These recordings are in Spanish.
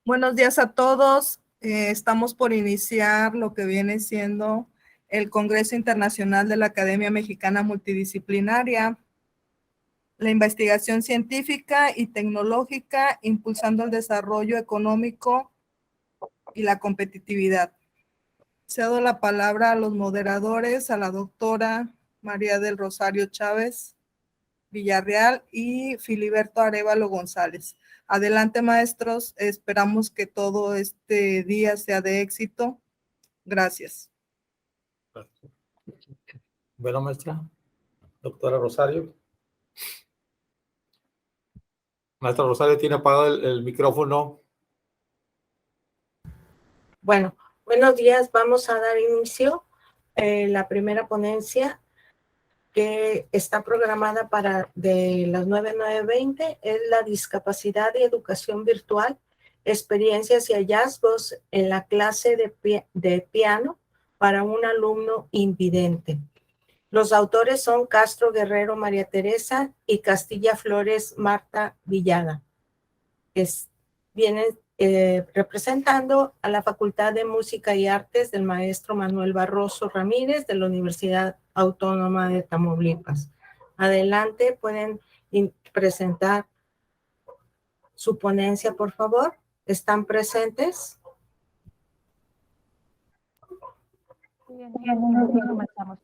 Buenos días a todos. Estamos por iniciar lo que viene siendo el Congreso Internacional de la Academia Mexicana Multidisciplinaria, la investigación científica y tecnológica, impulsando el desarrollo económico y la competitividad. Cedo la palabra a los moderadores, a la doctora María del Rosario Chávez Villarreal y Filiberto Arévalo González. Adelante, maestros. Esperamos que todo este día sea de éxito. Gracias. Bueno, maestra. Doctora Rosario. Maestra Rosario, tiene apagado el micrófono. Bueno, buenos días. Vamos a dar inicio a la primera ponencia que está programada para de las 9 a 9:20. Es la discapacidad y educación virtual, experiencias y hallazgos en la clase de piano para un alumno invidente. Los autores son Castro Guerrero María Teresa y Castilla Flores Marta Villada. Vienen representando a la Facultad de Música y Artes del maestro Manuel Barroso Ramírez de la Universidad Autónoma de Tamaulipas. Adelante, pueden presentar su ponencia, por favor. ¿Están presentes? Comenzamos.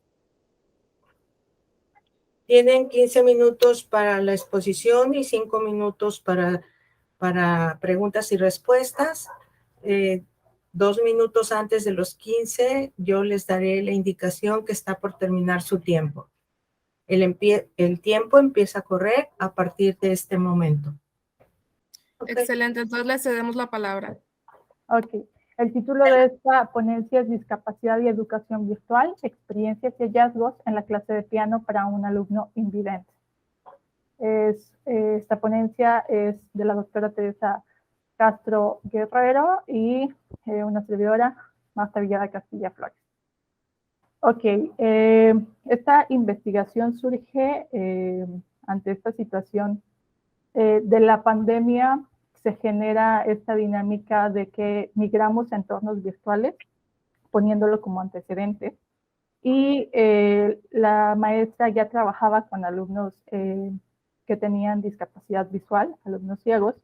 Tienen 15 minutos para la exposición y 5 minutos para preguntas y respuestas. 2 minutos antes de los 15, yo les daré la indicación que está por terminar su tiempo. El tiempo empieza a correr a partir de este momento. Okay. Excelente, entonces le cedemos la palabra. Ok. El título de esta ponencia es Discapacidad y Educación Virtual, experiencias y hallazgos en la clase de piano para un alumno invidente. Esta ponencia es de la doctora Teresa Castro Guerrero y una servidora, Marta Villada Castilla Flores. Ok, esta investigación surge ante esta situación de la pandemia. Se genera esta dinámica de que migramos a entornos virtuales, poniéndolo como antecedente. Y la maestra ya trabajaba con alumnos que tenían discapacidad visual, alumnos ciegos,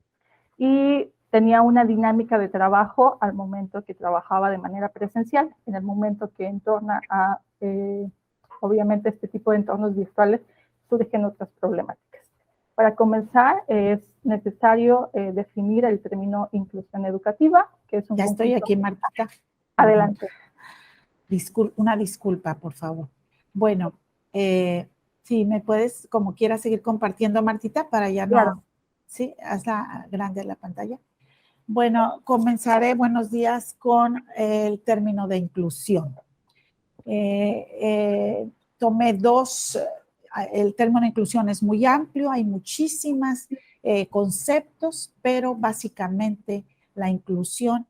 y tenía una dinámica de trabajo al momento que trabajaba de manera presencial. En el momento que entorna a, obviamente, este tipo de entornos virtuales, surgen otras problemáticas. Para comenzar, es necesario definir el término inclusión educativa, que es un Ya estoy aquí, Martita. Adelante. Una disculpa, por favor. Bueno, sí, me puedes, como quieras, seguir compartiendo, Martita, para ya no... Claro. Sí, hazla grande la pantalla. Bueno, comenzaré, buenos días, con el término de inclusión. Tomé dos... El término de inclusión es muy amplio, hay muchísimos conceptos, pero básicamente la inclusión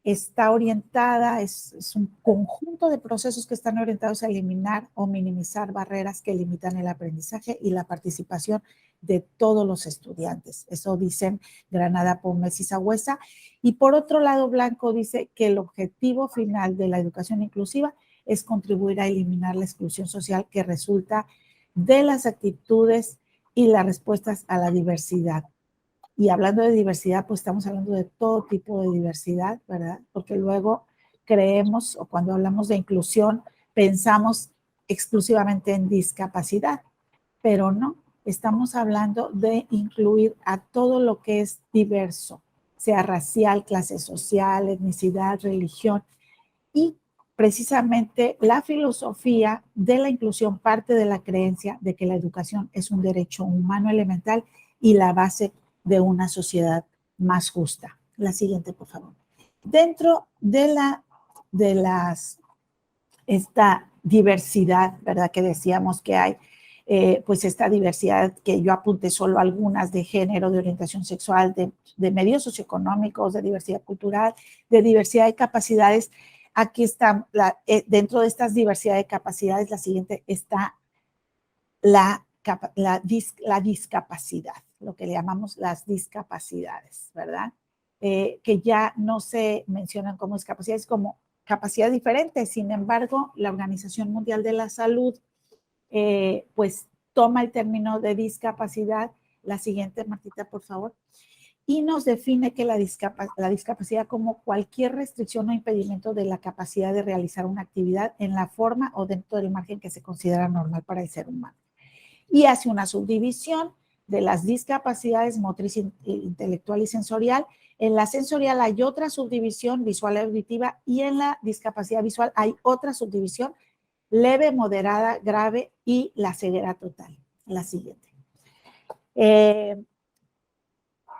está orientada, es un conjunto de procesos que están orientados a eliminar o minimizar barreras que limitan el aprendizaje y la participación de todos los estudiantes. Eso dicen Granada, Pómez y Sagüesa. Y por otro lado, Blanco dice que el objetivo final de la educación inclusiva es contribuir a eliminar la exclusión social que resulta de las actitudes y las respuestas a la diversidad. Y hablando de diversidad, pues estamos hablando de todo tipo de diversidad, ¿verdad? Porque luego creemos, o cuando hablamos de inclusión, pensamos exclusivamente en discapacidad, pero no, estamos hablando de incluir a todo lo que es diverso, sea racial, clase social, etnicidad, religión, y precisamente la filosofía de la inclusión parte de la creencia de que la educación es un derecho humano elemental y la base de una sociedad más justa. La siguiente, por favor. Dentro de esta diversidad, ¿verdad? Que decíamos que hay, pues esta diversidad que yo apunté solo algunas de género, de orientación sexual, de medios socioeconómicos, de diversidad cultural, de diversidad de capacidades. Aquí está, dentro de estas diversidad de capacidades, la siguiente está la discapacidad, lo que le llamamos las discapacidades, ¿verdad? que ya no se mencionan como discapacidades, como capacidad diferente. Sin embargo, la Organización Mundial de la Salud, pues toma el término de discapacidad. La siguiente, Martita, por favor. Y nos define que la discapacidad como cualquier restricción o impedimento de la capacidad de realizar una actividad en la forma o dentro del margen que se considera normal para el ser humano. Y hace una subdivisión de las discapacidades motriz, intelectual y sensorial. En la sensorial hay otra subdivisión, visual y auditiva, y en la discapacidad visual hay otra subdivisión, leve, moderada, grave y la ceguera total. La siguiente.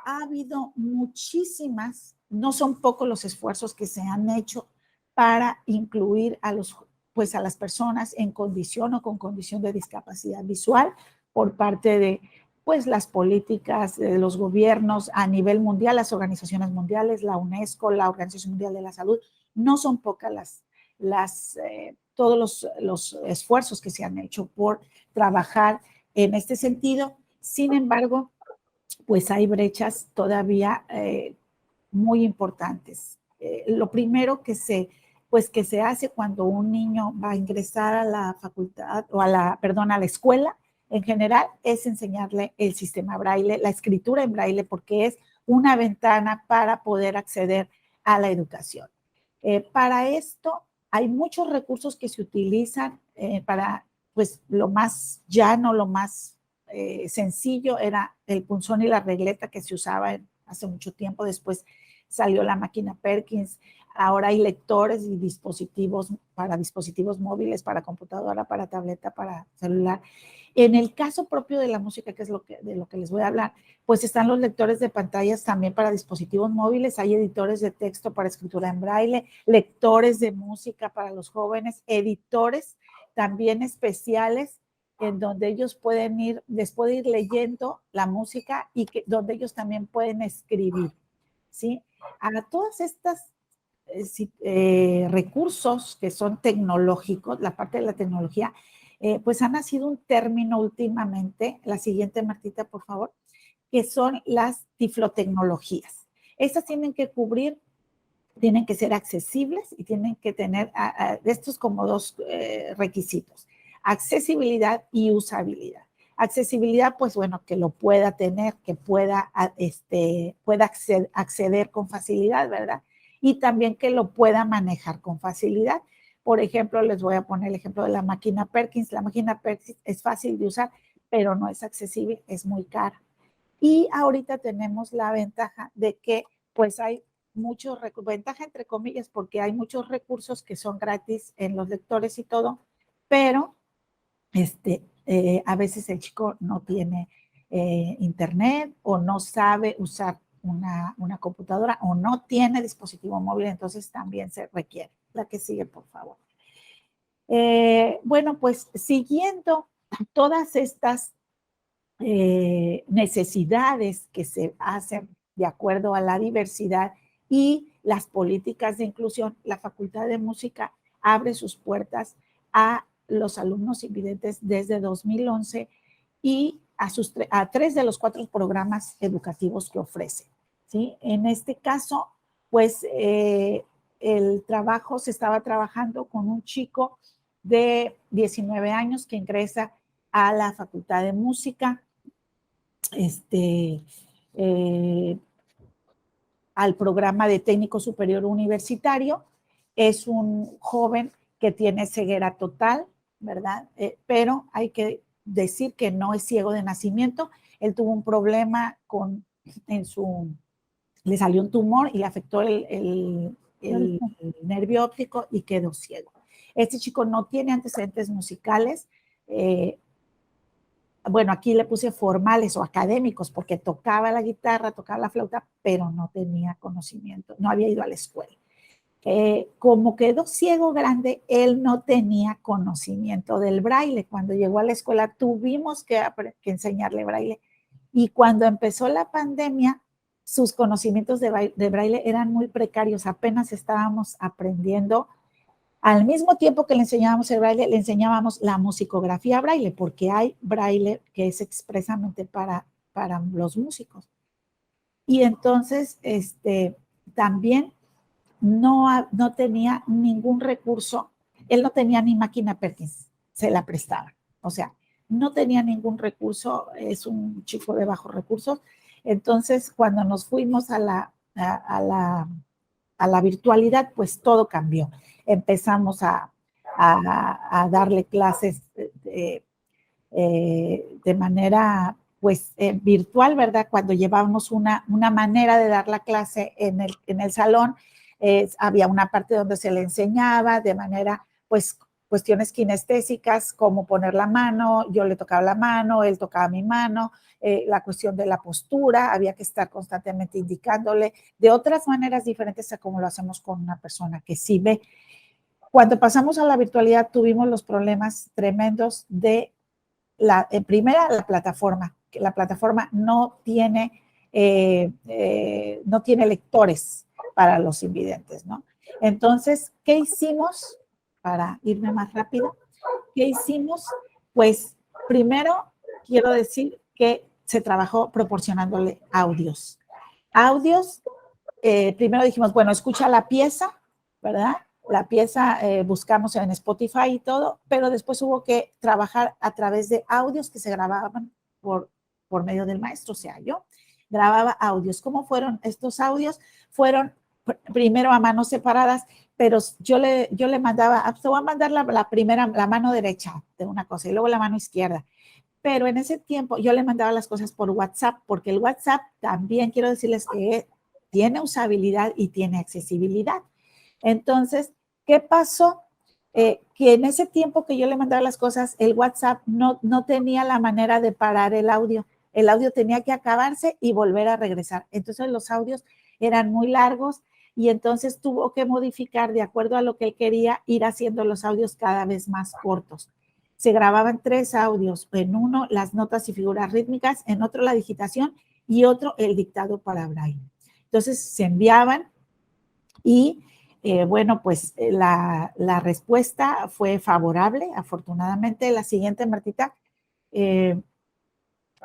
Ha habido muchísimas, no son pocos los esfuerzos que se han hecho para incluir a las personas en condición o con condición de discapacidad visual por parte de pues las políticas de los gobiernos a nivel mundial, las organizaciones mundiales, la UNESCO, la Organización Mundial de la Salud. No son pocas todos los esfuerzos que se han hecho por trabajar en este sentido. Sin embargo, pues hay brechas todavía muy importantes. Lo primero que se hace cuando un niño va a ingresar a la facultad o a la escuela en general es enseñarle el sistema braille, la escritura en braille, porque es una ventana para poder acceder a la educación. Para esto hay muchos recursos que se utilizan para, pues, lo más llano, lo más sencillo era el punzón y la regleta que se usaba hace mucho tiempo. Después salió la máquina Perkins. Ahora hay lectores y dispositivos móviles, para computadora, para tableta, para celular. En el caso propio de la música, que es de lo que les voy a hablar, pues están los lectores de pantallas también para dispositivos móviles, hay editores de texto para escritura en braille, lectores de música para los jóvenes, editores también especiales en donde ellos les puede ir leyendo la música y donde ellos también pueden escribir, ¿sí? A todas estas recursos que son tecnológicos, la parte de la tecnología, pues ha nacido un término últimamente, la siguiente, Martita, por favor, que son las tiflotecnologías. Estas tienen que ser accesibles y tienen que tener estos como dos requisitos: accesibilidad y usabilidad. Accesibilidad, pues bueno, que lo pueda tener, que pueda acceder con facilidad, ¿verdad? Y también que lo pueda manejar con facilidad. Por ejemplo, les voy a poner el ejemplo de la máquina Perkins. La máquina Perkins es fácil de usar, pero no es accesible, es muy cara. Y ahorita tenemos la ventaja de que pues hay ventaja entre comillas, porque hay muchos recursos que son gratis en los lectores y todo, pero a veces el chico no tiene internet o no sabe usar una computadora o no tiene dispositivo móvil, entonces también se requiere. La que sigue, por favor. Bueno, pues siguiendo todas estas necesidades que se hacen de acuerdo a la diversidad y las políticas de inclusión, la Facultad de Música abre sus puertas a los alumnos invidentes desde 2011 y a 3 de los 4 programas educativos que ofrece, ¿sí? En este caso, pues se estaba trabajando con un chico de 19 años que ingresa a la Facultad de Música, al programa de técnico superior universitario. Es un joven que tiene ceguera total, ¿verdad? Pero hay que decir que no es ciego de nacimiento. Él tuvo un problema le salió un tumor y le afectó el nervio óptico y quedó ciego. Este chico no tiene antecedentes musicales. Bueno, aquí le puse formales o académicos porque tocaba la guitarra, tocaba la flauta, pero no tenía conocimiento, no había ido a la escuela. Como quedó ciego grande, él no tenía conocimiento del braille. Cuando llegó a la escuela tuvimos que enseñarle braille. Y cuando empezó la pandemia, sus conocimientos de braille eran muy precarios, apenas estábamos aprendiendo. Al mismo tiempo que le enseñábamos el braille, le enseñábamos la musicografía braille, porque hay braille que es expresamente para los músicos. Y entonces, también no tenía ningún recurso. Él no tenía ni máquina Perkins, se la prestaba. O sea, no tenía ningún recurso, es un chico de bajos recursos. Entonces, cuando nos fuimos a la virtualidad, pues todo cambió. Empezamos a darle clases de manera pues virtual, ¿verdad? Cuando llevábamos una manera de dar la clase en el salón, había una parte donde se le enseñaba de manera, pues, cuestiones kinestésicas, cómo poner la mano, yo le tocaba la mano, él tocaba mi mano, la cuestión de la postura, había que estar constantemente indicándole de otras maneras diferentes a como lo hacemos con una persona que sí ve. Cuando pasamos a la virtualidad tuvimos los problemas tremendos de en primera, la plataforma, que la plataforma no tiene lectores para los invidentes, ¿no? Entonces, ¿qué hicimos? Para irme más rápido, ¿qué hicimos? Pues, primero, quiero decir que se trabajó proporcionándole audios. Primero dijimos, bueno, escucha la pieza, ¿verdad? La pieza buscamos en Spotify y todo, pero después hubo que trabajar a través de audios que se grababan por medio del maestro, o sea, yo grababa audios. ¿Cómo fueron estos audios? Fueron primero a manos separadas, pero yo le mandaba, te voy a mandar la mano derecha de una cosa y luego la mano izquierda. Pero en ese tiempo yo le mandaba las cosas por WhatsApp, porque el WhatsApp también quiero decirles que tiene usabilidad y tiene accesibilidad. Entonces, ¿qué pasó? Que en ese tiempo que yo le mandaba las cosas, el WhatsApp no tenía la manera de parar el audio. El audio tenía que acabarse y volver a regresar. Entonces, los audios eran muy largos y entonces tuvo que modificar de acuerdo a lo que él quería, ir haciendo los audios cada vez más cortos. Se grababan 3 audios, en uno las notas y figuras rítmicas, en otro la digitación y otro el dictado para braille. Entonces, se enviaban y bueno, pues la respuesta fue favorable, afortunadamente. La siguiente, Martita,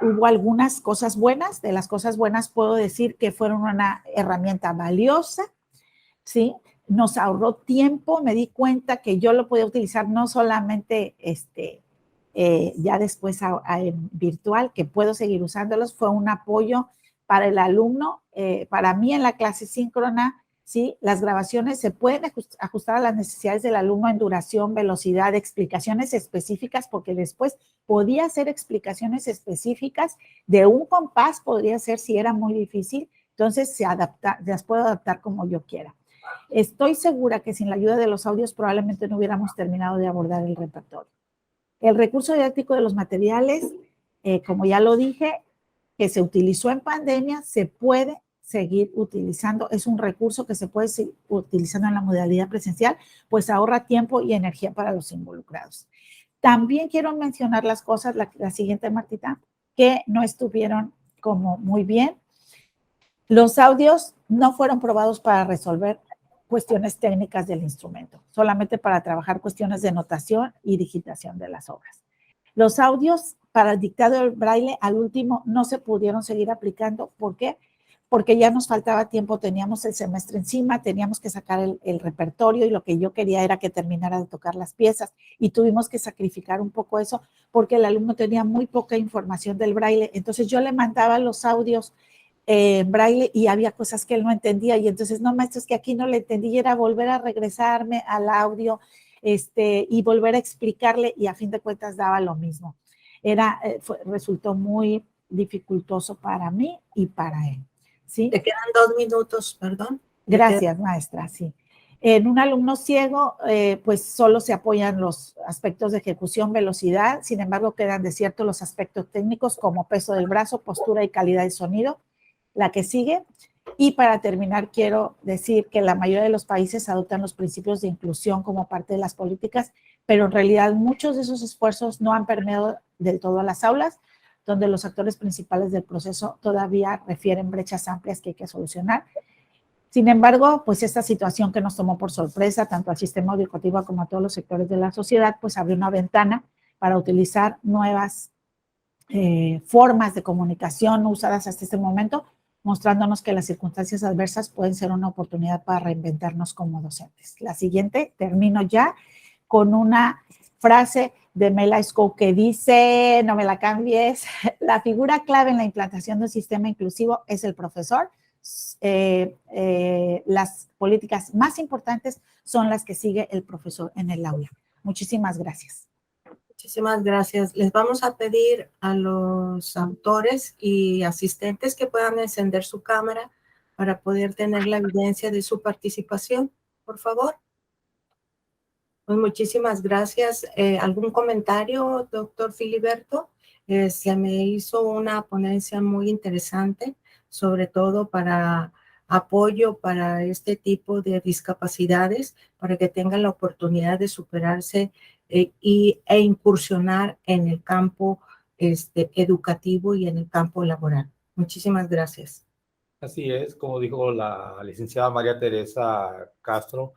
hubo algunas cosas buenas. De las cosas buenas puedo decir que fueron una herramienta valiosa, ¿sí? Nos ahorró tiempo, me di cuenta que yo lo podía utilizar no solamente ya después en virtual, que puedo seguir usándolos. Fue un apoyo para el alumno, para mí en la clase síncrona. ¿Sí? Las grabaciones se pueden ajustar a las necesidades del alumno en duración, velocidad, explicaciones específicas, porque después podía hacer explicaciones específicas de un compás, podría ser si era muy difícil, entonces las puedo adaptar como yo quiera. Estoy segura que sin la ayuda de los audios probablemente no hubiéramos terminado de abordar el repertorio. El recurso didáctico de los materiales, como ya lo dije, que se utilizó en pandemia, se puede seguir utilizando, es un recurso que se puede seguir utilizando en la modalidad presencial, pues ahorra tiempo y energía para los involucrados. También quiero mencionar las cosas, la siguiente, Martita, que no estuvieron como muy bien. Los audios no fueron probados para resolver cuestiones técnicas del instrumento, solamente para trabajar cuestiones de notación y digitación de las obras. Los audios para el dictado del braille al último no se pudieron seguir aplicando. ¿Por qué? Porque ya nos faltaba tiempo, teníamos el semestre encima, teníamos que sacar el repertorio y lo que yo quería era que terminara de tocar las piezas y tuvimos que sacrificar un poco eso porque el alumno tenía muy poca información del braille. Entonces yo le mandaba los audios en braille y había cosas que él no entendía y entonces, no, maestro, es que aquí no le entendí y era volver a regresarme al audio y volver a explicarle y a fin de cuentas daba lo mismo. Resultó muy dificultoso para mí y para él. ¿Sí? Te quedan 2 minutos, perdón. Gracias, maestra, sí. En un alumno ciego, pues solo se apoyan los aspectos de ejecución, velocidad, sin embargo quedan desiertos los aspectos técnicos como peso del brazo, postura y calidad de sonido. La que sigue. Y para terminar, quiero decir que la mayoría de los países adoptan los principios de inclusión como parte de las políticas, pero en realidad muchos de esos esfuerzos no han permeado del todo a las aulas, donde los actores principales del proceso todavía refieren brechas amplias que hay que solucionar. Sin embargo, pues esta situación que nos tomó por sorpresa, tanto al sistema educativo como a todos los sectores de la sociedad, pues abrió una ventana para utilizar nuevas formas de comunicación usadas hasta este momento, mostrándonos que las circunstancias adversas pueden ser una oportunidad para reinventarnos como docentes. La siguiente, termino ya con una frase de Mela Scow que dice, no me la cambies, la figura clave en la implantación de un sistema inclusivo es el profesor. Las políticas más importantes son las que sigue el profesor en el aula. Muchísimas gracias. Muchísimas gracias. Les vamos a pedir a los autores y asistentes que puedan encender su cámara para poder tener la evidencia de su participación, por favor. Pues muchísimas gracias. ¿Algún comentario, doctor Filiberto? Se me hizo una ponencia muy interesante, sobre todo para apoyo para este tipo de discapacidades, para que tengan la oportunidad de superarse e incursionar en el campo educativo y en el campo laboral. Muchísimas gracias. Así es, como dijo la licenciada María Teresa Castro,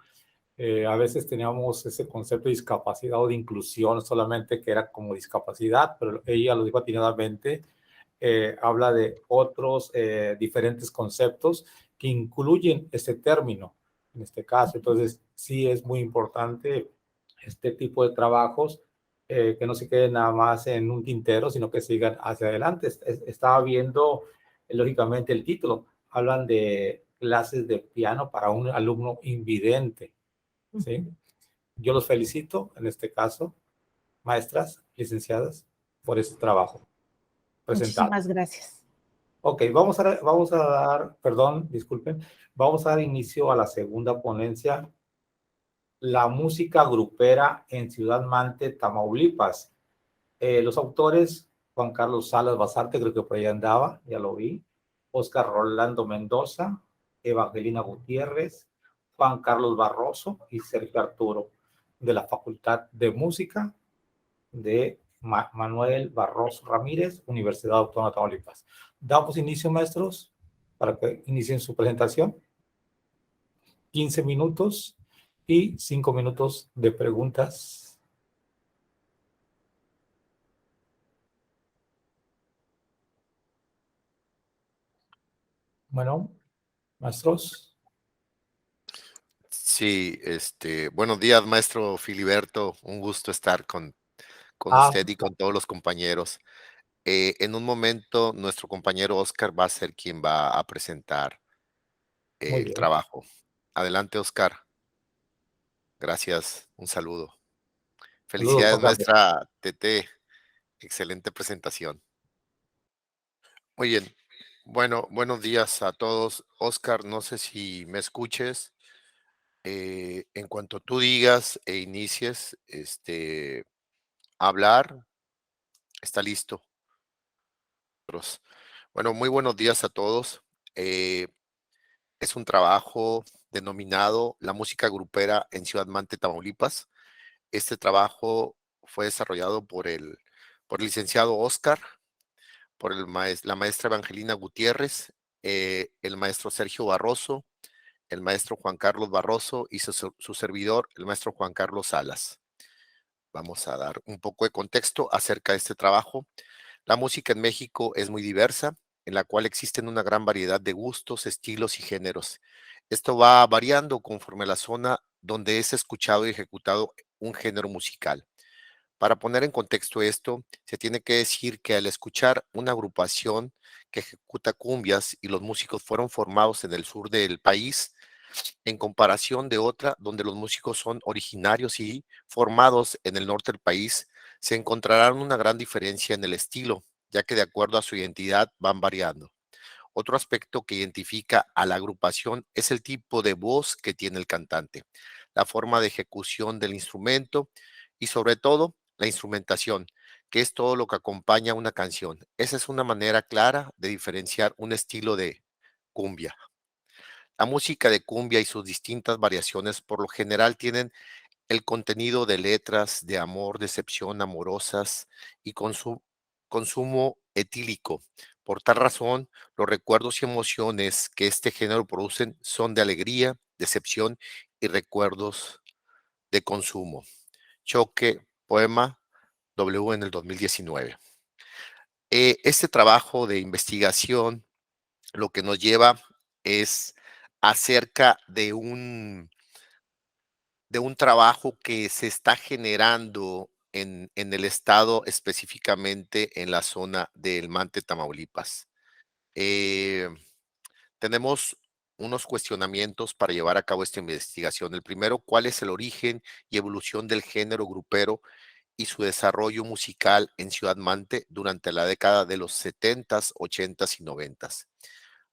a veces teníamos ese concepto de discapacidad o de inclusión, solamente que era como discapacidad, pero ella lo dijo atinadamente, habla de otros diferentes conceptos que incluyen este término, en este caso. Entonces, sí es muy importante este tipo de trabajos, que no se queden nada más en un tintero, sino que sigan hacia adelante. Estaba viendo, lógicamente, el título, hablan de clases de piano para un alumno invidente. ¿Sí? Yo los felicito, en este caso, maestras, licenciadas, por este trabajo presentado. Muchísimas gracias. Ok, vamos a dar, perdón, disculpen, vamos a dar inicio a la segunda ponencia, la música grupera en Ciudad Mante, Tamaulipas. Los autores, Juan Carlos Salas Basarte, creo que por ahí andaba, ya lo vi, Oscar Rolando Mendoza, Evangelina Gutiérrez, Juan Carlos Barroso y Sergio Arturo, de la Facultad de Música de Manuel Barroso Ramírez, Universidad Autónoma de Tamaulipas. Damos inicio, maestros, para que inicien su presentación. 15 minutos y 5 minutos de preguntas. Bueno, maestros. Sí, buenos días, maestro Filiberto. Un gusto estar con usted y con todos los compañeros. En un momento, nuestro compañero Oscar va a ser quien va a presentar Muy el bien. trabajo. Adelante, Oscar. Gracias. Un saludo. Felicidades, Saludos, maestra TT. Excelente presentación. Muy bien. Bueno, buenos días a todos. Oscar, no sé si me escuches. En cuanto tú digas e inicies, a hablar, está listo. Bueno, muy buenos días a todos. Es un trabajo denominado La música grupera en Ciudad Mante, Tamaulipas. Este trabajo fue desarrollado por el licenciado Oscar, por la maestra Evangelina Gutiérrez, el maestro Sergio Barroso, el maestro Juan Carlos Barroso y su servidor, el maestro Juan Carlos Salas. Vamos a dar un poco de contexto acerca de este trabajo. La música en México es muy diversa, en la cual existen una gran variedad de gustos, estilos y géneros. Esto va variando conforme a la zona donde es escuchado y ejecutado un género musical. Para poner en contexto esto, se tiene que decir que al escuchar una agrupación que ejecuta cumbias y los músicos fueron formados en el sur del país, en comparación de otra donde los músicos son originarios y formados en el norte del país, se encontrarán una gran diferencia en el estilo, ya que de acuerdo a su identidad van variando. Otro aspecto que identifica a la agrupación es el tipo de voz que tiene el cantante, la forma de ejecución del instrumento y sobre todo la instrumentación, que es todo lo que acompaña una canción. Esa es una manera clara de diferenciar un estilo de cumbia. La música de cumbia y sus distintas variaciones por lo general tienen el contenido de letras de amor, decepción, amorosas y consumo etílico. Por tal razón, los recuerdos y emociones que este género producen son de alegría, decepción y recuerdos de consumo. Choque, poema W en el 2019. Este trabajo de investigación lo que nos lleva es acerca de un trabajo que se está generando en el estado, específicamente en la zona del Mante, Tamaulipas. Eh, Tenemos unos cuestionamientos para llevar a cabo esta investigación. El primero, ¿cuál es el origen y evolución del género grupero y su desarrollo musical en Ciudad Mante durante la década de los 70s, 80s y 90s?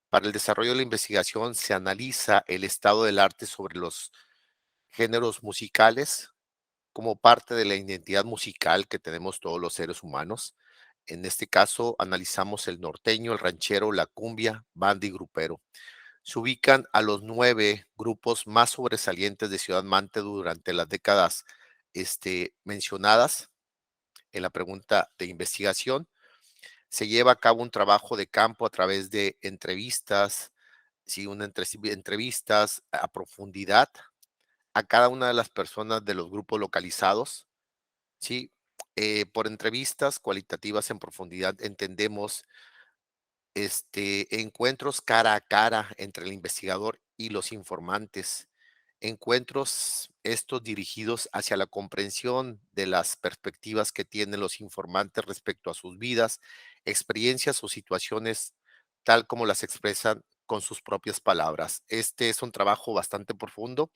Para el desarrollo de la investigación se analiza el estado del arte sobre los géneros musicales como parte de la identidad musical que tenemos todos los seres humanos. En este caso, analizamos el norteño, el ranchero, la cumbia, banda y grupero. Se ubican a los 9 grupos más sobresalientes de Ciudad Mante durante las décadas mencionadas en la pregunta de investigación. Se lleva a cabo un trabajo de campo a través de entrevistas, sí, entrevistas a profundidad a cada una de las personas de los grupos localizados, ¿sí? Por entrevistas cualitativas en profundidad entendemos encuentros cara a cara entre el investigador y los informantes, encuentros estos dirigidos hacia la comprensión de las perspectivas que tienen los informantes respecto a sus vidas, experiencias o situaciones tal como las expresan con sus propias palabras. Este es un trabajo bastante profundo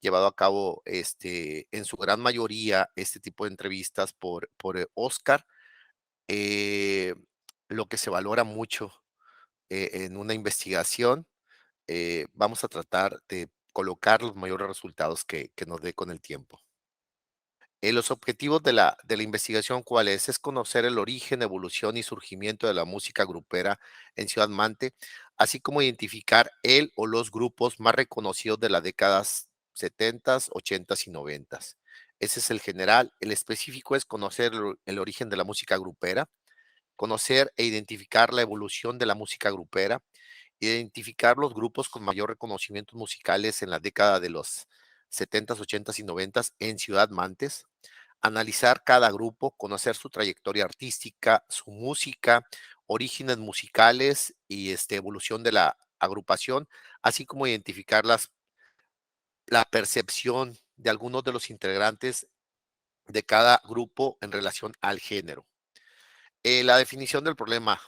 llevado a cabo en su gran mayoría este tipo de entrevistas por Oscar. eh, lo que se valora mucho en una investigación, vamos a tratar de colocar los mayores resultados que nos dé con el tiempo. Los objetivos de la investigación, ¿cuál es? Es conocer el origen, evolución y surgimiento de la música grupera en Ciudad Mante, así como identificar el o los grupos más reconocidos de las décadas 70s, 80s y 90s. Ese es el general. El específico es conocer el origen de la música grupera, conocer e identificar la evolución de la música grupera, identificar los grupos con mayor reconocimientos musicales en la década de los 70s, 80s y 90s en Ciudad Mantes, analizar cada grupo, conocer su trayectoria artística, su música, orígenes musicales y evolución de la agrupación, así como identificar la percepción de algunos de los integrantes de cada grupo en relación al género. La definición del problema.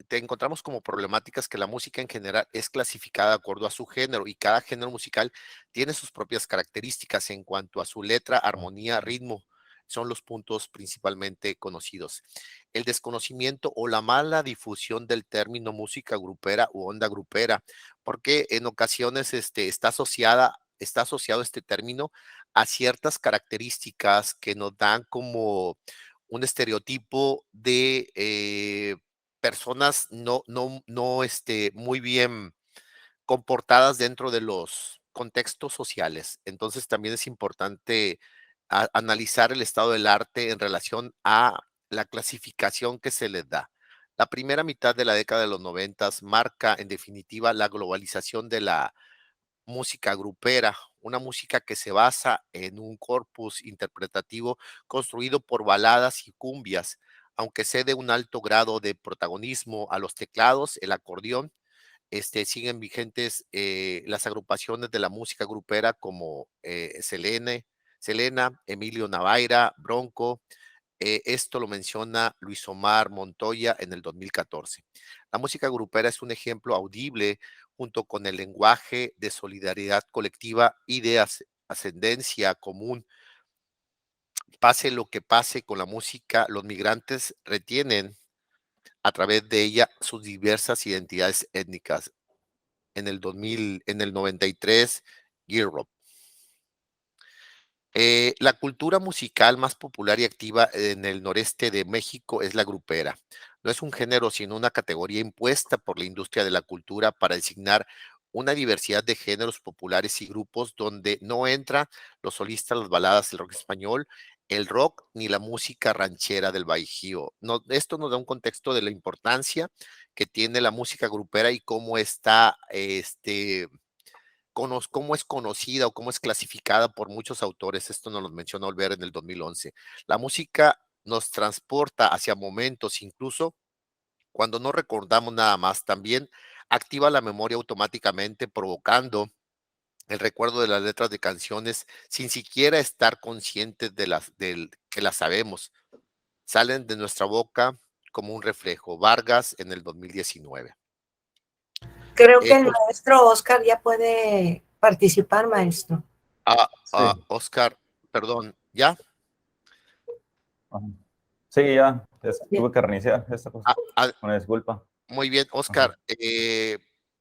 Te encontramos como problemáticas que la música en general es clasificada de acuerdo a su género y cada género musical tiene sus propias características en cuanto a su letra, armonía, ritmo. Son los puntos principalmente conocidos. El desconocimiento o la mala difusión del término música grupera u onda grupera, porque en ocasiones está asociado este término a ciertas características que nos dan como un estereotipo de personas no muy bien comportadas dentro de los contextos sociales. Entonces también es importante analizar el estado del arte en relación a la clasificación que se les da. La primera mitad de la década de los 90 marca en definitiva la globalización de la música grupera, una música que se basa en un corpus interpretativo construido por baladas y cumbias, aunque cede un alto grado de protagonismo a los teclados, el acordeón. Siguen vigentes las agrupaciones de la música grupera como Selena, Emilio Navaira, Bronco. Esto lo menciona Luis Omar Montoya en el 2014. La música grupera es un ejemplo audible junto con el lenguaje de solidaridad colectiva y de ascendencia común. Pase lo que pase con la música, los migrantes retienen a través de ella sus diversas identidades étnicas. En el 93, Europe. La cultura musical más popular y activa en el noreste de México es la grupera. No es un género, sino una categoría impuesta por la industria de la cultura para designar una diversidad de géneros populares y grupos donde no entran los solistas, las baladas, el rock español, el rock ni la música ranchera del Bajío. No, esto nos da un contexto de la importancia que tiene la música grupera y cómo está cómo es conocida o cómo es clasificada por muchos autores. Esto nos lo mencionó Olver en el 2011. La música nos transporta hacia momentos, incluso cuando no recordamos nada más, también activa la memoria automáticamente, provocando el recuerdo de las letras de canciones sin siquiera estar conscientes que las sabemos. Salen de nuestra boca como un reflejo. Vargas en el 2019. Creo que el Pues, maestro Oscar ya puede participar, maestro. Sí. Oscar, perdón, ¿ya? Ajá. Sí, ya, Bien. tuve que reiniciar esta cosa. Ah, Una disculpa. muy bien, Oscar.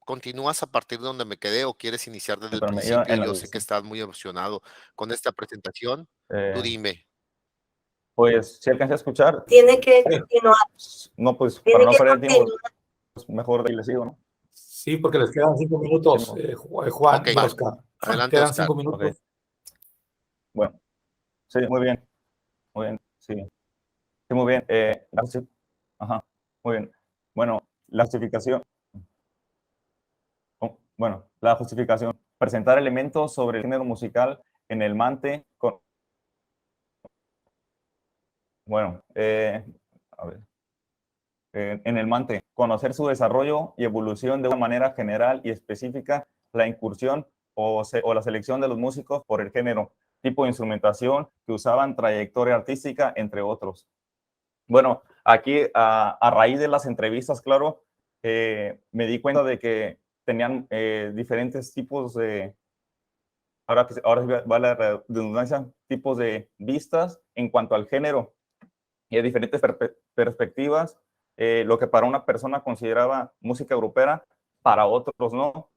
¿Continúas a partir de donde me quedé o quieres iniciar desde el Pero me iba principio? en Yo la sé que estás muy emocionado con esta presentación. Tú eh, dime. pues si alcancé a escuchar, Tiene que continuar, no, pues para tiene no que perder el tiempo, continuar. pues, mejor de ahí le sigo, ¿no? Sí, porque les quedan 5 minutos, Sí, Juan Ok, y Oscar. adelante, Quedan Oscar. 5 minutos. ok. Bueno, sí, muy bien, sí. Sí, muy bien. Ajá, muy bien. Bueno, la justificación. Bueno, la justificación. Presentar elementos sobre el género musical en el MANTE con. Bueno, a ver. En el MANTE, conocer su desarrollo y evolución de una manera general y específica, la incursión o la selección de los músicos por el género, tipo de instrumentación que usaban, trayectoria artística, entre otros. Bueno, aquí a raíz de las entrevistas, claro, me di cuenta de que tenían diferentes tipos de, ahora sí va la redundancia, tipos de vistas en cuanto al género y de diferentes perspectivas, lo que para una persona consideraba música grupera, para otros no.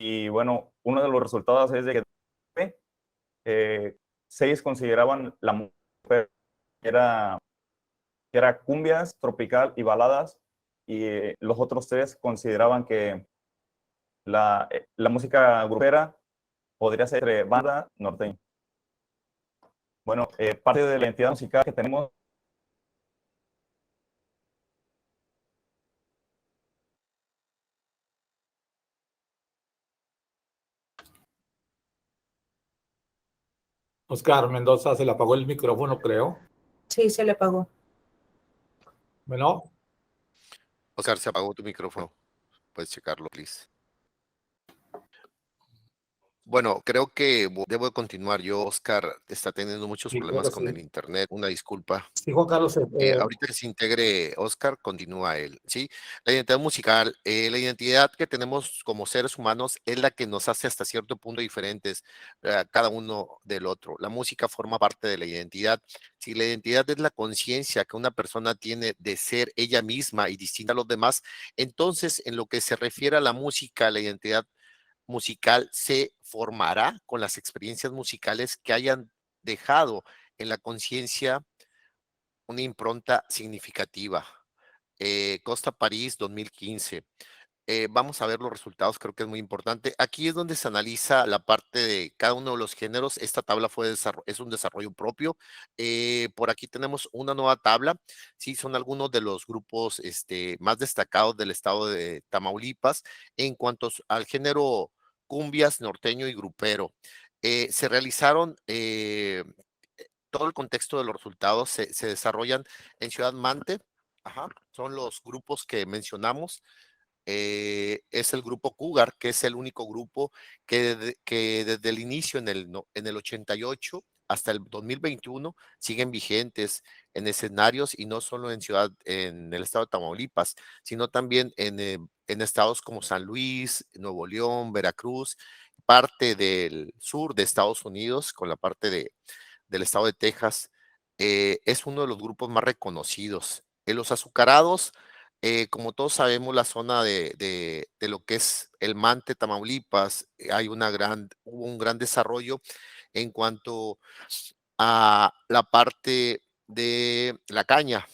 Y bueno, uno de los resultados es de que 6 consideraban la música era, era cumbias, tropical y baladas, y los otros 3 consideraban que la música grupera podría ser banda norteña. Bueno, parte de la identidad musical que tenemos. Oscar Mendoza se le apagó el micrófono, creo. Sí, se le pagó. Bueno, Oscar, se apagó tu micrófono. Puedes checarlo, please. Bueno, creo que debo de continuar. Oscar, está teniendo muchos sí, creo problemas que con sí. el internet. Una disculpa. Sí, Juan Carlos, Ahorita que se integre Oscar, continúa él, ¿sí? La identidad musical, la identidad que tenemos como seres humanos es la que nos hace hasta cierto punto diferentes, cada uno del otro. La música forma parte de la identidad. Si la identidad es la conciencia que una persona tiene de ser ella misma y distinta a los demás, entonces en lo que se refiere a la música, la identidad musical se formará con las experiencias musicales que hayan dejado en la conciencia una impronta significativa. Costa París 2015. Vamos a ver los resultados, creo que es muy importante. Aquí es donde se analiza la parte de cada uno de los géneros. Esta tabla es un desarrollo propio. Por aquí tenemos una nueva tabla. Sí, son algunos de los grupos más destacados del estado de Tamaulipas en cuanto al género cumbias, norteño y grupero. Se realizaron todo el contexto de los resultados se desarrollan en Ciudad Mante. Ajá, son los grupos que mencionamos. Es el grupo Cougar, que es el único grupo que desde el inicio en el 88 hasta el 2021 siguen vigentes en escenarios y no solo en el estado de Tamaulipas, sino también en estados como San Luis, Nuevo León, Veracruz, parte del sur de Estados Unidos, con la parte del estado de Texas. Es uno de los grupos más reconocidos. En los azucarados, como todos sabemos, la zona de lo que es el Mante, Tamaulipas, hubo un gran desarrollo en cuanto a la parte de la caña.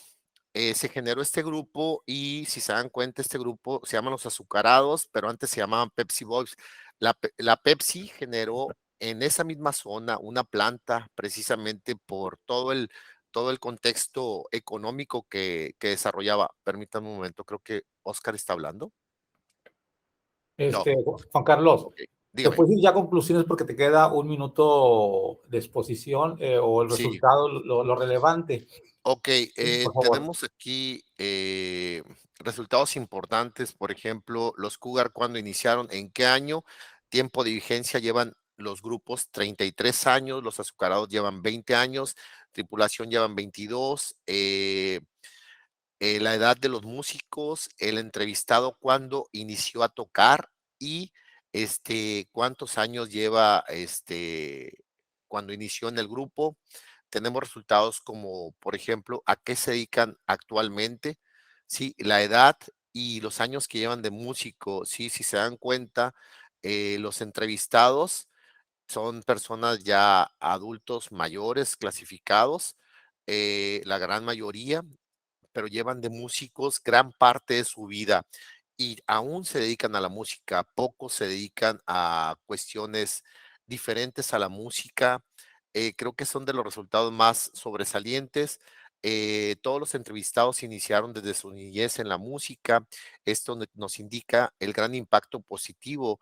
Se generó este grupo y si se dan cuenta, este grupo se llaman los azucarados, pero antes se llamaban Pepsi Boys. La Pepsi generó en esa misma zona una planta precisamente por todo el contexto económico que desarrollaba. Permítanme un momento, creo que Oscar está hablando. No, Juan Carlos, ok. Te dígame. puedes ir ya a conclusiones porque te queda un minuto de exposición o el Sí. resultado, lo relevante. Ok, Por favor. tenemos aquí resultados importantes, por ejemplo, los Cougar cuando iniciaron, en qué año, tiempo de vigencia llevan los grupos 33 años, los Azucarados llevan 20 años, Tripulación llevan 22, la edad de los músicos, el entrevistado cuando inició a tocar y cuántos años lleva cuando inició en el grupo. Tenemos resultados como, por ejemplo, a qué se dedican actualmente, sí, la edad y los años que llevan de músico, sí, si se dan cuenta, los entrevistados son personas ya adultos mayores clasificados, la gran mayoría, pero llevan de músicos gran parte de su vida y aún se dedican a la música, pocos se dedican a cuestiones diferentes a la música. Creo que son de los resultados más sobresalientes. Todos los entrevistados iniciaron desde su niñez en la música. Esto nos indica el gran impacto positivo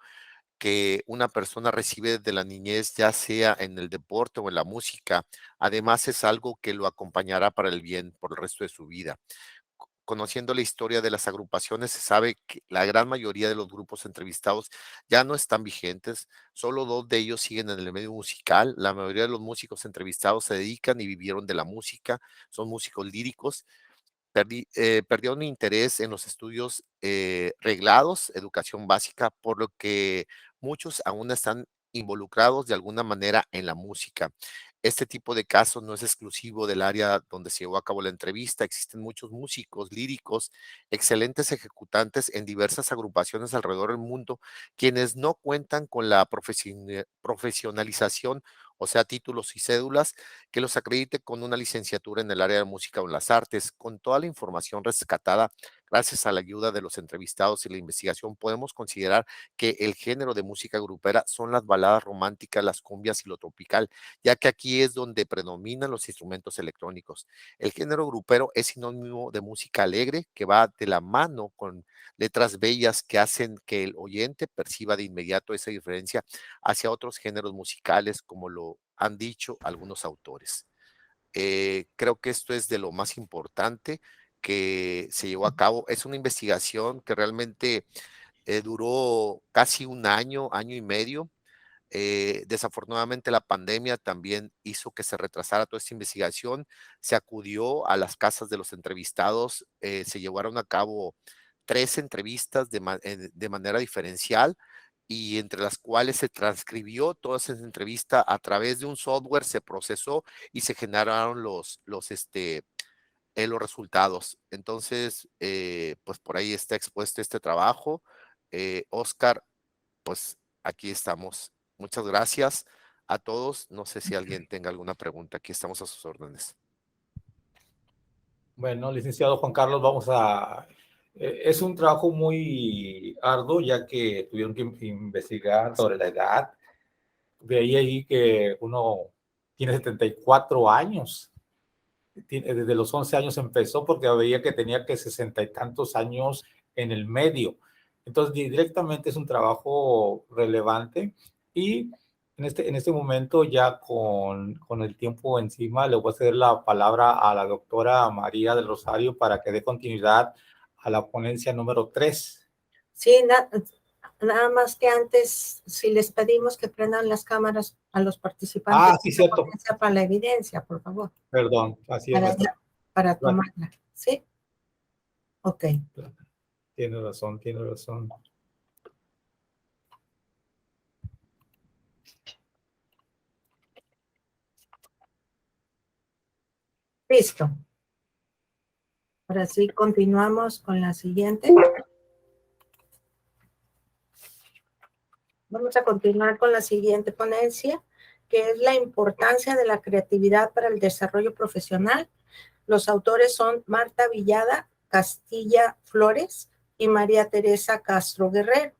que una persona recibe desde la niñez, ya sea en el deporte o en la música. Además, es algo que lo acompañará para el bien por el resto de su vida. Conociendo la historia de las agrupaciones, se sabe que la gran mayoría de los grupos entrevistados ya no están vigentes, solo 2 de ellos siguen en el medio musical. La mayoría de los músicos entrevistados se dedican y vivieron de la música, son músicos líricos. Perdieron interés en los estudios reglados, educación básica, por lo que muchos aún están involucrados de alguna manera en la música. Este tipo de casos no es exclusivo del área donde se llevó a cabo la entrevista. Existen muchos músicos líricos, excelentes ejecutantes en diversas agrupaciones alrededor del mundo, quienes no cuentan con la profesionalización, o sea, títulos y cédulas que los acredite con una licenciatura en el área de música o en las artes. Con toda la información rescatada, gracias a la ayuda de los entrevistados y la investigación, podemos considerar que el género de música grupera son las baladas románticas, las cumbias y lo tropical, ya que aquí es donde predominan los instrumentos electrónicos. El género grupero es sinónimo de música alegre que va de la mano con letras bellas que hacen que el oyente perciba de inmediato esa diferencia hacia otros géneros musicales, como lo han dicho algunos autores. Creo que esto es de lo más importante que se llevó a cabo. Es una investigación que realmente duró casi un año, año y medio. Desafortunadamente la pandemia también hizo que se retrasara toda esta investigación. Se acudió a las casas de los entrevistados, se llevaron a cabo 3 entrevistas de manera diferencial y entre las cuales se transcribió toda esa entrevista a través de un software, se procesó y se generaron los resultados. Entonces, pues por ahí está expuesto este trabajo. Oscar, pues aquí estamos. Muchas gracias a todos. No sé si alguien tenga alguna pregunta. Aquí estamos a sus órdenes. Bueno, licenciado Juan Carlos, es un trabajo muy arduo, ya que tuvieron que investigar sobre la edad. Veía ahí que uno tiene 74 años. Desde los 11 años empezó porque veía que tenía que 60 y tantos años en el medio. Entonces, directamente es un trabajo relevante y en este momento, ya con el tiempo encima, le voy a ceder la palabra a la doctora María del Rosario para que dé continuidad a la ponencia número 3. Sí, nada más que antes, si les pedimos que prendan las cámaras a los participantes Sí, cierto. para la evidencia, por favor. Perdón, así es. Para tomarla, ¿sí? Ok. Tiene razón, tiene razón. Listo. Ahora sí, continuamos con la siguiente. Vamos a continuar con la siguiente ponencia, que es la importancia de la creatividad para el desarrollo profesional. Los autores son Marta Villada Castilla Flores y María Teresa Castro Guerrero.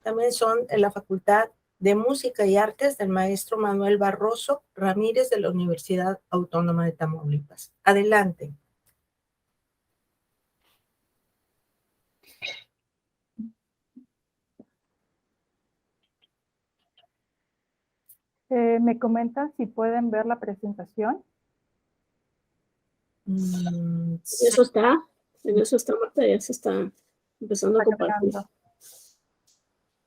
También son en la Facultad de Música y Artes del maestro Manuel Barroso Ramírez de la Universidad Autónoma de Tamaulipas. Adelante. ¿Me comentan si pueden ver la presentación? Eso está, en eso está, Marta, ya se está empezando a Está compartir. cargando.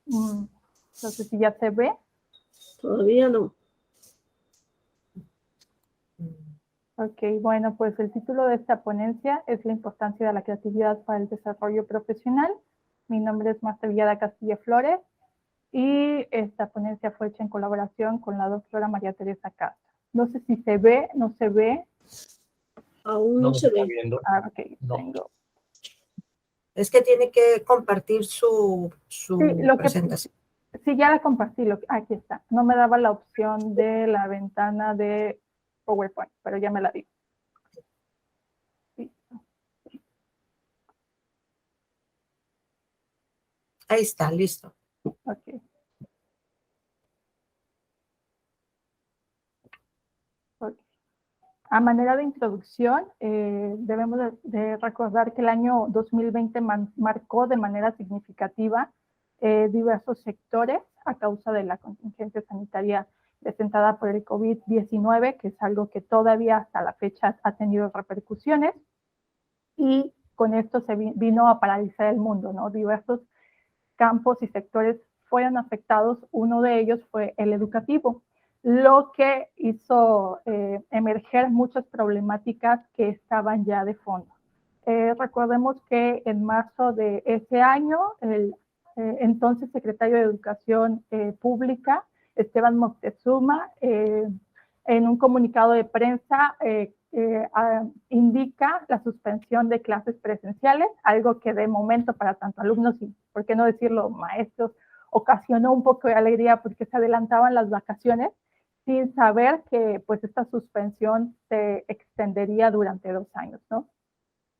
Entonces, si ya se ve. Todavía no. Ok, bueno, pues el título de esta ponencia es La importancia de la creatividad para el desarrollo profesional. Mi nombre es Marta Villada Castilla Flores y esta ponencia fue hecha en colaboración con la doctora María Teresa Castro. No sé si se ve, no se ve. Aún no se ve. Viendo. Ah, ok, No. tengo. Es que tiene que compartir su Sí, lo que, presentación. sí, ya la compartí, aquí está. No me daba la opción de la ventana de PowerPoint, pero ya me la di. Sí. Ahí está, listo. Ok. Ok. A manera de introducción, debemos de recordar que el año 2020 marcó de manera significativa diversos sectores a causa de la contingencia sanitaria presentada por el COVID-19, que es algo que todavía hasta la fecha ha tenido repercusiones, y con esto se vino a paralizar el mundo, ¿no? Diversos campos y sectores fueron afectados, uno de ellos fue el educativo, lo que hizo emerger muchas problemáticas que estaban ya de fondo. Recordemos que en marzo de ese año, el entonces secretario de Educación Pública, Esteban Moctezuma, en un comunicado de prensa indica la suspensión de clases presenciales, algo que de momento para tanto alumnos y, por qué no decirlo, maestros, ocasionó un poco de alegría porque se adelantaban las vacaciones sin saber que pues esta suspensión se extendería durante 2 años, ¿no?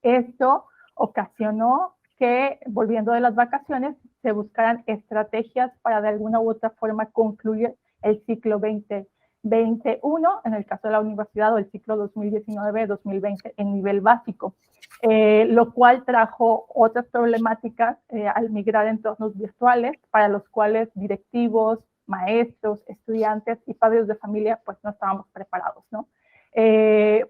Esto ocasionó que, volviendo de las vacaciones, se buscaran estrategias para de alguna u otra forma concluir el ciclo 2021, en el caso de la universidad, o el ciclo 2019-2020 en nivel básico, lo cual trajo otras problemáticas al migrar a entornos virtuales, para los cuales directivos, maestros, estudiantes y padres de familia pues no estábamos preparados, ¿no?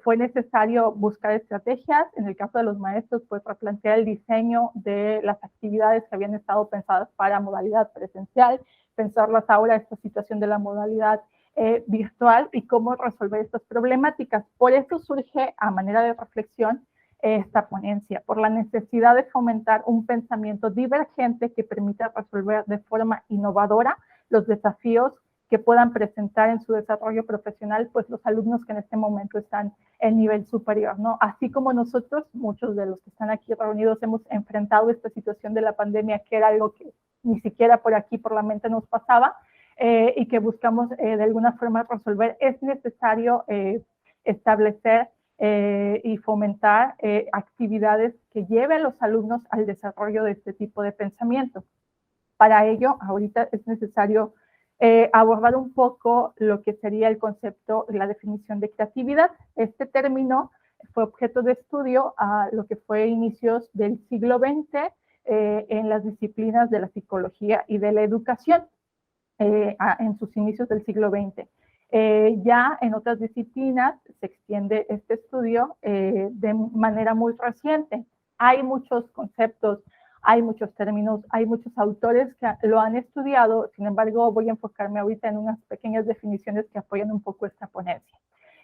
Fue necesario buscar estrategias, en el caso de los maestros, pues replantear el diseño de las actividades que habían estado pensadas para modalidad presencial, pensarlas ahora esta situación de la modalidad virtual y cómo resolver estas problemáticas. Por eso surge a manera de reflexión esta ponencia, por la necesidad de fomentar un pensamiento divergente que permita resolver de forma innovadora los desafíos que puedan presentar en su desarrollo profesional, pues los alumnos que en este momento están en nivel superior, ¿no? Así como nosotros, muchos de los que están aquí reunidos, hemos enfrentado esta situación de la pandemia, que era algo que ni siquiera por aquí, por la mente nos pasaba, y que buscamos de alguna forma resolver, es necesario establecer y fomentar actividades que lleven a los alumnos al desarrollo de este tipo de pensamiento. Para ello, ahorita es necesario abordar un poco lo que sería el concepto, la definición de creatividad. Este término fue objeto de estudio a lo que fue inicios del siglo XX en las disciplinas de la psicología y de la educación, en sus inicios del siglo XX. Ya en otras disciplinas se extiende este estudio de manera muy reciente. Hay muchos conceptos, hay muchos términos, hay muchos autores que lo han estudiado, sin embargo voy a enfocarme ahorita en unas pequeñas definiciones que apoyan un poco esta ponencia.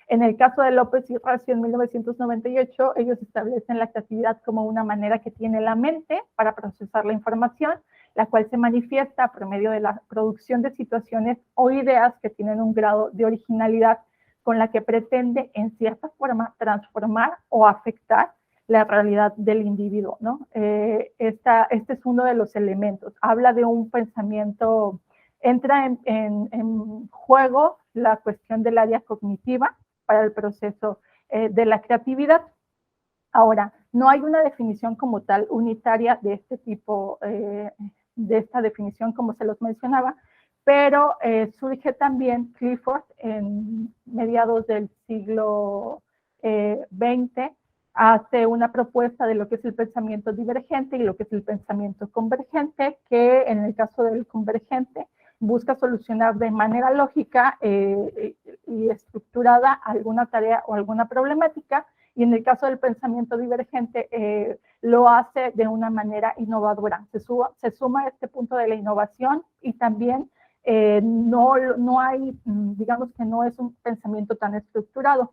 En el caso de López y Racio en 1998, ellos establecen la creatividad como una manera que tiene la mente para procesar la información, la cual se manifiesta por medio de la producción de situaciones o ideas que tienen un grado de originalidad con la que pretende en cierta forma transformar o afectar la realidad del individuo, ¿no? Este es uno de los elementos. Habla de un pensamiento, entra en juego la cuestión del área cognitiva para el proceso de la creatividad. Ahora, no hay una definición como tal unitaria de este tipo, de esta definición como se los mencionaba, pero surge también Clifford en mediados del siglo XX, hace una propuesta de lo que es el pensamiento divergente y lo que es el pensamiento convergente, que en el caso del convergente busca solucionar de manera lógica y estructurada alguna tarea o alguna problemática, y en el caso del pensamiento divergente lo hace de una manera innovadora. Se suma a este punto de la innovación y también no hay, digamos que no es un pensamiento tan estructurado.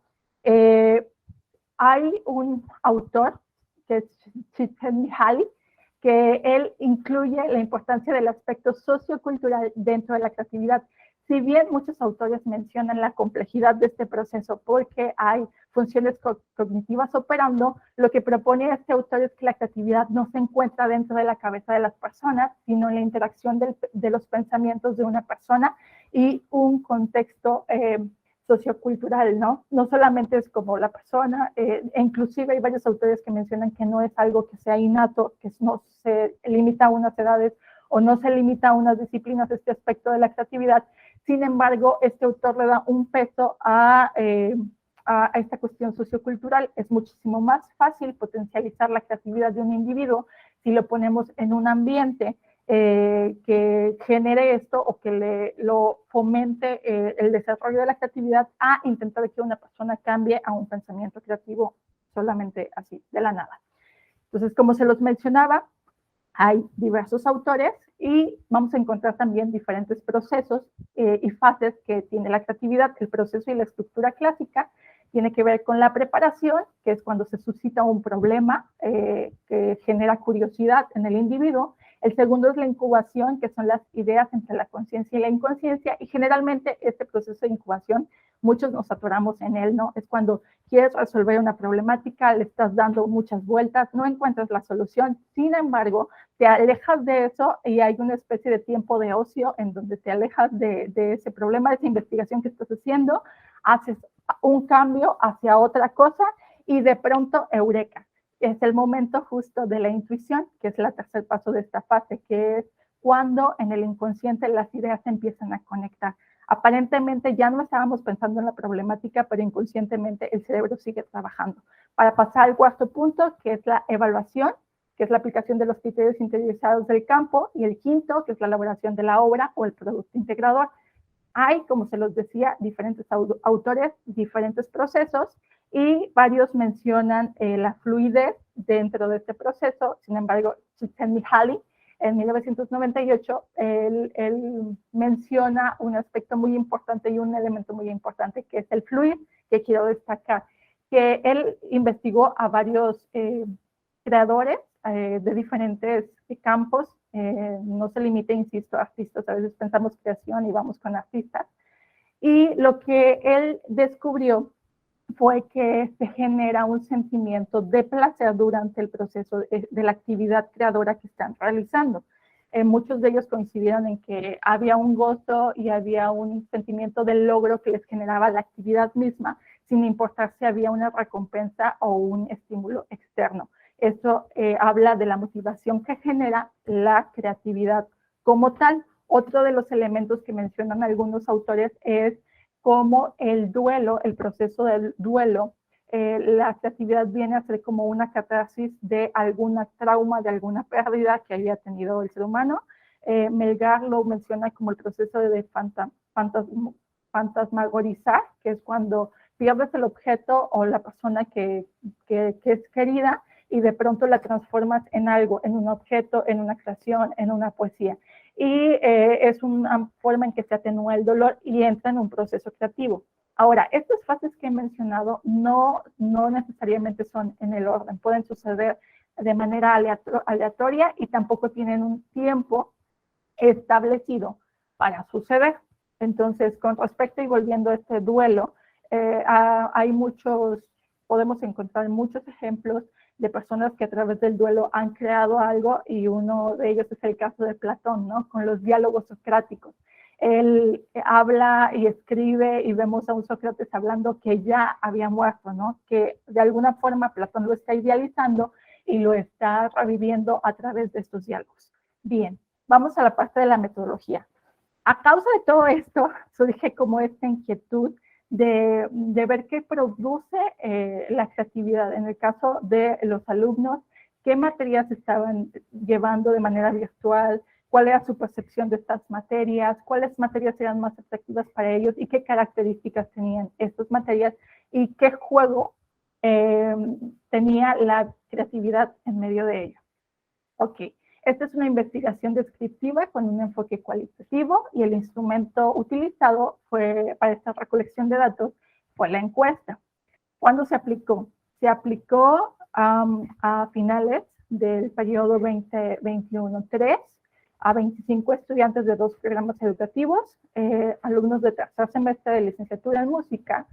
Hay un autor que es Csikszentmihalyi, que él incluye la importancia del aspecto sociocultural dentro de la creatividad. Si bien muchos autores mencionan la complejidad de este proceso porque hay funciones cognitivas operando, lo que propone este autor es que la creatividad no se encuentra dentro de la cabeza de las personas, sino en la interacción de los pensamientos de una persona y un contexto sociocultural, ¿no? No solamente es como la persona, inclusive hay varios autores que mencionan que no es algo que sea innato, que no se limita a unas edades o no se limita a unas disciplinas este aspecto de la creatividad. Sin embargo, este autor le da un peso a esta cuestión sociocultural. Es muchísimo más fácil potencializar la creatividad de un individuo si lo ponemos en un ambiente que genere esto o que lo fomente el desarrollo de la creatividad, a intentar que una persona cambie a un pensamiento creativo solamente así, de la nada. Entonces, como se los mencionaba, hay diversos autores y vamos a encontrar también diferentes procesos y fases que tiene la creatividad. El proceso y la estructura clásica tiene que ver con la preparación, que es cuando se suscita un problema que genera curiosidad en el individuo. El segundo es la incubación, que son las ideas entre la conciencia y la inconsciencia, y generalmente este proceso de incubación, muchos nos atoramos en él, ¿no? Es cuando quieres resolver una problemática, le estás dando muchas vueltas, no encuentras la solución, sin embargo, te alejas de eso y hay una especie de tiempo de ocio en donde te alejas de ese problema, de esa investigación que estás haciendo, haces un cambio hacia otra cosa y de pronto, eureka. Es el momento justo de la intuición, que es el tercer paso de esta fase, que es cuando en el inconsciente las ideas se empiezan a conectar. Aparentemente ya no estábamos pensando en la problemática, pero inconscientemente el cerebro sigue trabajando. Para pasar al cuarto punto, que es la evaluación, que es la aplicación de los criterios interiorizados del campo, y el quinto, que es la elaboración de la obra o el producto integrador. Hay, como se los decía, diferentes autores, diferentes procesos, y varios mencionan la fluidez dentro de este proceso. Sin embargo, Csikszentmihalyi, en 1998, él menciona un aspecto muy importante y un elemento muy importante, que es el fluir, que quiero destacar, que él investigó a varios creadores de diferentes campos. No se limita, insisto, a artistas. A veces pensamos creación y vamos con artistas. Y lo que él descubrió fue que se genera un sentimiento de placer durante el proceso de la actividad creadora que están realizando. Muchos de ellos coincidieron en que había un gozo y había un sentimiento de logro que les generaba la actividad misma, sin importar si había una recompensa o un estímulo externo. Eso habla de la motivación que genera la creatividad como tal. Otro de los elementos que mencionan algunos autores es como el duelo, el proceso del duelo, la creatividad viene a ser como una catarsis de alguna trauma, de alguna pérdida que había tenido el ser humano. Melgar lo menciona como el proceso de fantasmagorizar, que es cuando pierdes el objeto o la persona que es querida y de pronto la transformas en algo, en un objeto, en una creación, en una poesía. Y es una forma en que se atenúa el dolor y entra en un proceso creativo. Ahora, estas fases que he mencionado no necesariamente son en el orden, pueden suceder de manera aleatoria y tampoco tienen un tiempo establecido para suceder. Entonces, con respecto y volviendo a este duelo, podemos encontrar muchos ejemplos de personas que a través del duelo han creado algo, y uno de ellos es el caso de Platón, ¿no? Con los diálogos socráticos. Él habla y escribe y vemos a un Sócrates hablando que ya había muerto, ¿no? Que de alguna forma Platón lo está idealizando y lo está reviviendo a través de estos diálogos. Bien, vamos a la parte de la metodología. A causa de todo esto, surge como esta inquietud de ver qué produce la creatividad. En el caso de los alumnos, qué materias estaban llevando de manera virtual, cuál era su percepción de estas materias, cuáles materias eran más atractivas para ellos y qué características tenían estas materias y qué juego tenía la creatividad en medio de ello. Ok, esta es una investigación descriptiva con un enfoque cualitativo y el instrumento utilizado para esta recolección de datos fue la encuesta. ¿Cuándo se aplicó? Se aplicó a finales del periodo 2021-3 a 25 estudiantes de 2 programas educativos, alumnos de tercer semestre de licenciatura en música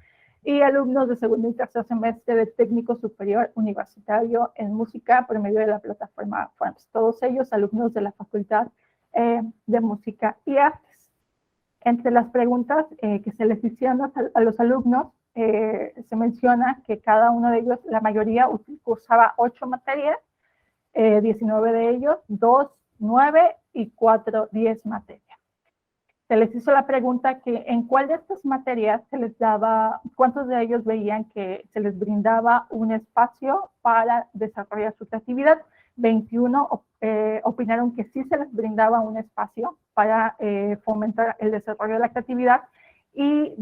y alumnos de segundo y tercer semestre de técnico superior universitario en música por medio de la plataforma FORMS. Todos ellos alumnos de la Facultad de Música y Artes. Entre las preguntas que se les hicieron a los alumnos, se menciona que cada uno de ellos, la mayoría cursaba 8 materias, 19 de ellos, 2, 9 y 4, 10 materias. Se les hizo la pregunta que en cuál de estas materias se les daba, cuántos de ellos veían que se les brindaba un espacio para desarrollar su creatividad. 21 opinaron que sí se les brindaba un espacio para fomentar el desarrollo de la creatividad y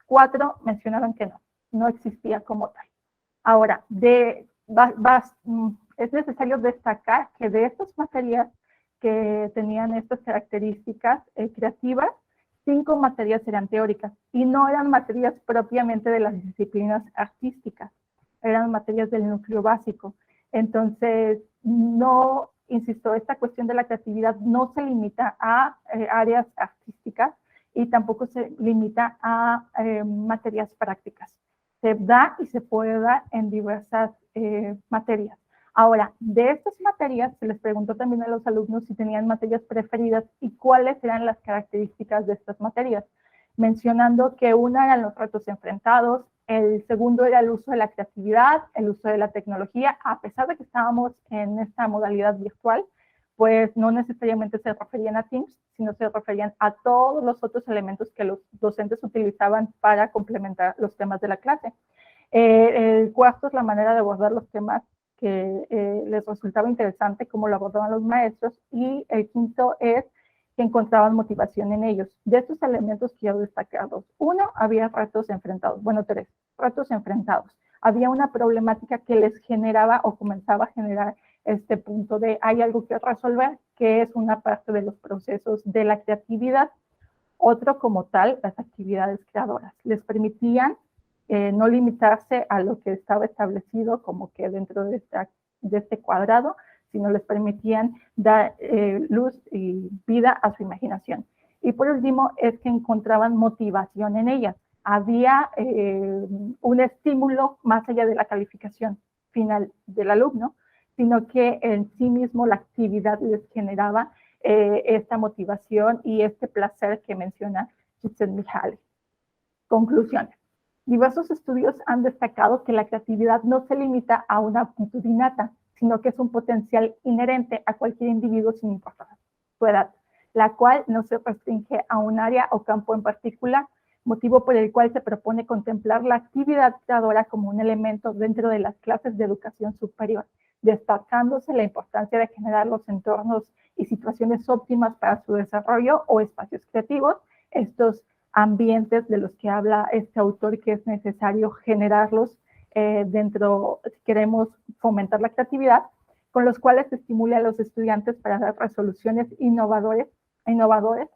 4 mencionaron que no existía como tal. Ahora, es necesario destacar que de estas materias que tenían estas características creativas, 5 materias eran teóricas y no eran materias propiamente de las disciplinas artísticas, eran materias del núcleo básico. Entonces, no, insisto, esta cuestión de la creatividad no se limita a áreas artísticas y tampoco se limita a materias prácticas. Se da y se puede dar en diversas materias. Ahora, de estas materias se les preguntó también a los alumnos si tenían materias preferidas y cuáles eran las características de estas materias, mencionando que una eran los retos enfrentados, el segundo era el uso de la creatividad, el uso de la tecnología, a pesar de que estábamos en esta modalidad virtual, pues no necesariamente se referían a Teams, sino se referían a todos los otros elementos que los docentes utilizaban para complementar los temas de la clase. El cuarto es la manera de abordar los temas que les resultaba interesante, cómo lo abordaban los maestros, y el quinto es que encontraban motivación en ellos. De estos elementos quiero destacar 2. 1, había retos enfrentados, bueno, 3, retos enfrentados. Había una problemática que les generaba o comenzaba a generar este punto de hay algo que resolver, que es una parte de los procesos de la creatividad. Otro como tal, las actividades creadoras. Les permitían no limitarse a lo que estaba establecido como que dentro de este cuadrado, sino les permitían dar luz y vida a su imaginación. Y por último, es que encontraban motivación en ellas. Había un estímulo más allá de la calificación final del alumno, sino que en sí mismo la actividad les generaba esta motivación y este placer que menciona Csikszentmihalyi. Conclusiones. Diversos estudios han destacado que la creatividad no se limita a una aptitud innata, sino que es un potencial inherente a cualquier individuo sin importar su edad, la cual no se restringe a un área o campo en particular, motivo por el cual se propone contemplar la actividad creadora como un elemento dentro de las clases de educación superior, destacándose la importancia de generar los entornos y situaciones óptimas para su desarrollo o espacios creativos. Estos ambientes de los que habla este autor que es necesario generarlos dentro, si queremos fomentar la creatividad, con los cuales se estimule a los estudiantes para dar resoluciones innovadores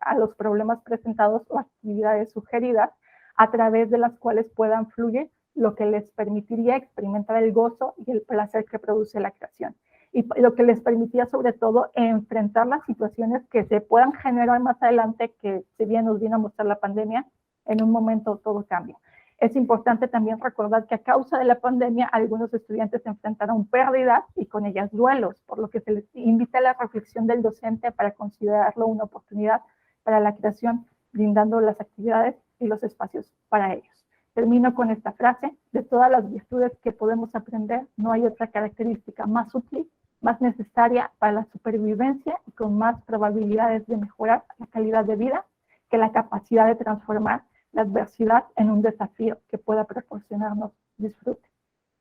a los problemas presentados o actividades sugeridas, a través de las cuales puedan fluir, lo que les permitiría experimentar el gozo y el placer que produce la creación. Y lo que les permitía sobre todo enfrentar las situaciones que se puedan generar más adelante, que si bien nos vino a mostrar la pandemia, en un momento todo cambia. Es importante también recordar que a causa de la pandemia algunos estudiantes se enfrentaron pérdidas y con ellas duelos, por lo que se les invita a la reflexión del docente para considerarlo una oportunidad para la creación, brindando las actividades y los espacios para ellos. Termino con esta frase: de todas las virtudes que podemos aprender, no hay otra característica más útil, más necesaria para la supervivencia y con más probabilidades de mejorar la calidad de vida que la capacidad de transformar la adversidad en un desafío que pueda proporcionarnos disfrute.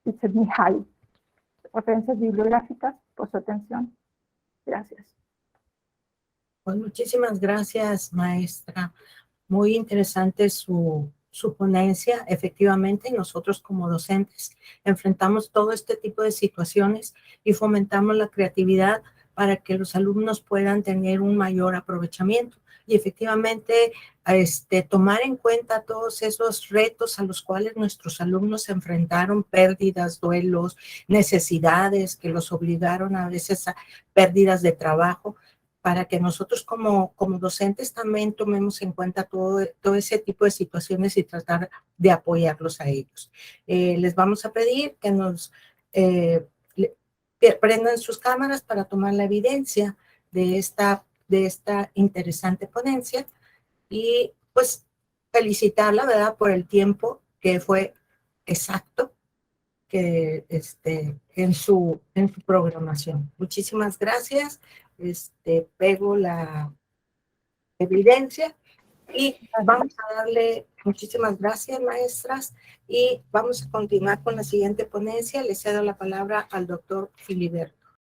Csikszentmihalyi. Referencias bibliográficas por su atención. Gracias. Pues muchísimas gracias, maestra. Muy interesante su ponencia. Efectivamente, nosotros como docentes enfrentamos todo este tipo de situaciones y fomentamos la creatividad para que los alumnos puedan tener un mayor aprovechamiento. Y efectivamente, tomar en cuenta todos esos retos a los cuales nuestros alumnos se enfrentaron, pérdidas, duelos, necesidades que los obligaron a veces a pérdidas de trabajo, para que nosotros como docentes también tomemos en cuenta todo ese tipo de situaciones y tratar de apoyarlos a ellos. Les vamos a pedir que nos prendan sus cámaras para tomar la evidencia de esta interesante ponencia y pues felicitarla, ¿verdad?, por el tiempo que fue exacto que en su programación. Muchísimas gracias. Pego la evidencia y vamos a darle muchísimas gracias, maestras, y vamos a continuar con la siguiente ponencia. Le cedo la palabra al doctor Filiberto.